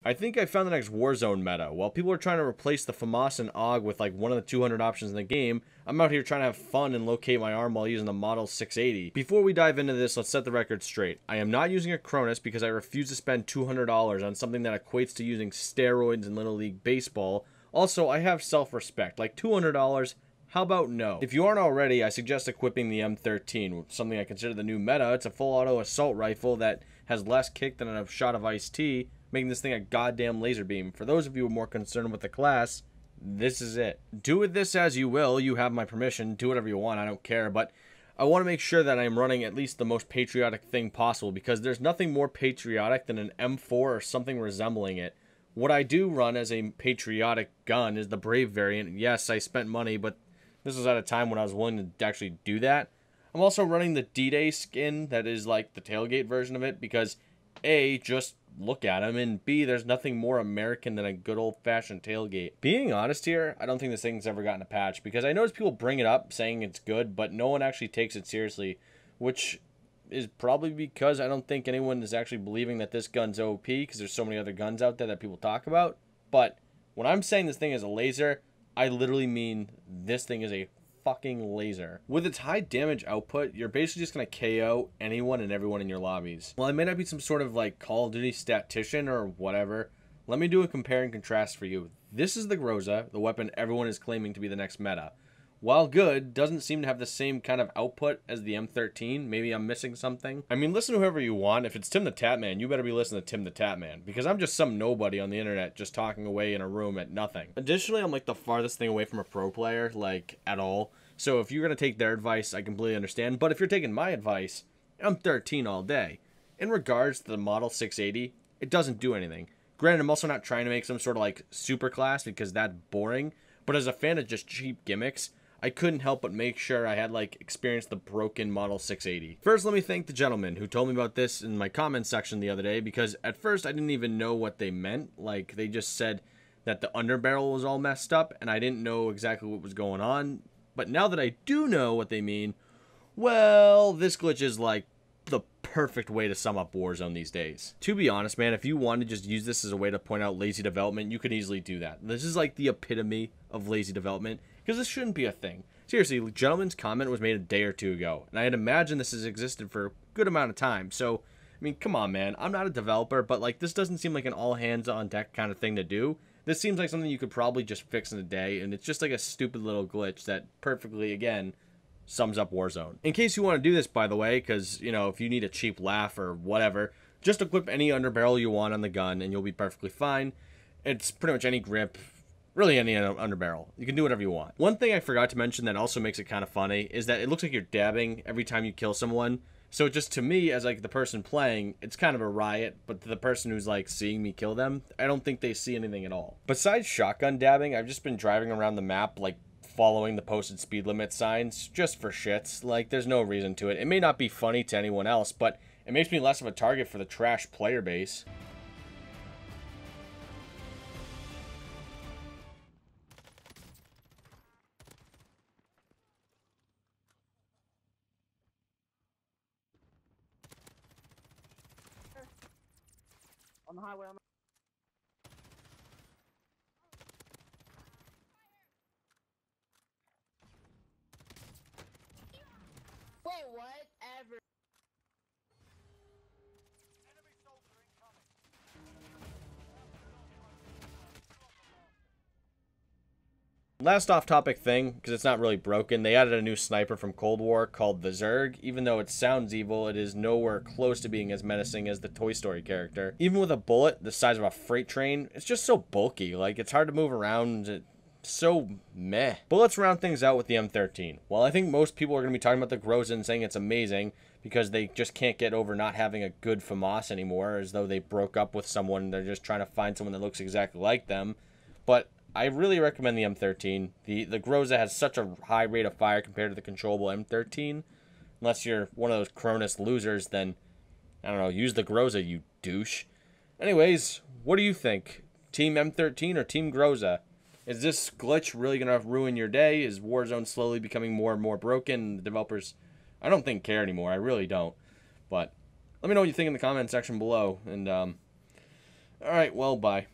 I think I found the next Warzone meta. While people are trying to replace the FAMAS and AUG with like one of the 200 options in the game, I'm out here trying to have fun and locate my arm while using the Model 680. Before we dive into this, let's set the record straight. I am not using a Cronus because I refuse to spend $200 on something that equates to using steroids in Little League Baseball. Also, I have self-respect. Like $200, how about no? If you aren't already, I suggest equipping the M13, something I consider the new meta. It's a full auto assault rifle that has less kick than a shot of iced tea, making this thing a goddamn laser beam. For those of you who are more concerned with the class, this is it. Do with this as you will. You have my permission. Do whatever you want. I don't care. But I want to make sure that I'm running at least the most patriotic thing possible, because there's nothing more patriotic than an M4 or something resembling it. What I do run as a patriotic gun is the Brave variant. Yes, I spent money, but this was at a time when I was willing to actually do that. I'm also running the D-Day skin that is like the tailgate version of it because A, just look at him, and B, there's nothing more American than a good old-fashioned tailgate. Being honest here, I don't think this thing's ever gotten a patch because I notice people bring it up saying it's good, but no one actually takes it seriously, which is probably because I don't think anyone is actually believing that this gun's OP because there's so many other guns out there that people talk about. But when I'm saying this thing is a laser, I literally mean this thing is a fucking laser. With its high damage output, you're basically just going to KO anyone and everyone in your lobbies. While I may not be some sort of like Call of Duty statistician or whatever, let me do a compare and contrast for you. This is the Groza, the weapon everyone is claiming to be the next meta. While good, doesn't seem to have the same kind of output as the M13. Maybe I'm missing something. I mean, listen to whoever you want. If it's Tim the Tatman, you better be listening to Tim the Tatman, because I'm just some nobody on the internet just talking away in a room at nothing. Additionally, I'm like the farthest thing away from a pro player, like, at all. So if you're going to take their advice, I completely understand. But if you're taking my advice, M13 all day. In regards to the Model 680, it doesn't do anything. Granted, I'm also not trying to make some sort of like super class because that's boring. But as a fan of just cheap gimmicks, I couldn't help but make sure I had like experienced the broken Model 680. First, let me thank the gentleman who told me about this in my comment section the other day, because at first I didn't even know what they meant. Like, they just said that the underbarrel was all messed up and I didn't know exactly what was going on. But now that I do know what they mean, well, this glitch is like the perfect way to sum up Warzone these days. To be honest, man, if you wanted to just use this as a way to point out lazy development, you could easily do that. This is like the epitome of lazy development, because this shouldn't be a thing. Seriously, the gentleman's comment was made a day or two ago, and I'd imagine this has existed for a good amount of time. So, I mean, come on, man. I'm not a developer, but like, this doesn't seem like an all hands on deck kind of thing to do. This seems like something you could probably just fix in a day, and it's just like a stupid little glitch that perfectly, again, sums up Warzone. In case you want to do this, by the way, because, you know, if you need a cheap laugh or whatever, just equip any underbarrel you want on the gun, and you'll be perfectly fine. It's pretty much any grip, really any underbarrel. You can do whatever you want. One thing I forgot to mention that also makes it kind of funny is that it looks like you're dabbing every time you kill someone. So just to me, as like the person playing, it's kind of a riot, but to the person who's like seeing me kill them, I don't think they see anything at all. Besides shotgun dabbing, I've just been driving around the map like following the posted speed limit signs just for shits. Like, there's no reason to it. It may not be funny to anyone else, but it makes me less of a target for the trash player base. On the highway, on the... Wait, whatever. Enemy soldier incoming. Last off-topic thing, because it's not really broken, they added a new sniper from Cold War called the Zerg. Even though it sounds evil, it is nowhere close to being as menacing as the Toy Story character. Even with a bullet the size of a freight train, it's just so bulky. Like, it's hard to move around. It's so meh. But let's round things out with the M13. Well, I think most people are going to be talking about the Groza and saying it's amazing because they just can't get over not having a good FAMAS anymore, as though they broke up with someone. They're just trying to find someone that looks exactly like them. But I really recommend the M13. The Groza has such a high rate of fire compared to the controllable M13. Unless you're one of those Cronus losers, then, I don't know, use the Groza, you douche. Anyways, what do you think? Team M13 or Team Groza? Is this glitch really going to ruin your day? Is Warzone slowly becoming more and more broken? The developers, I don't think, care anymore. I really don't. But let me know what you think in the comment section below. And Alright, well, bye.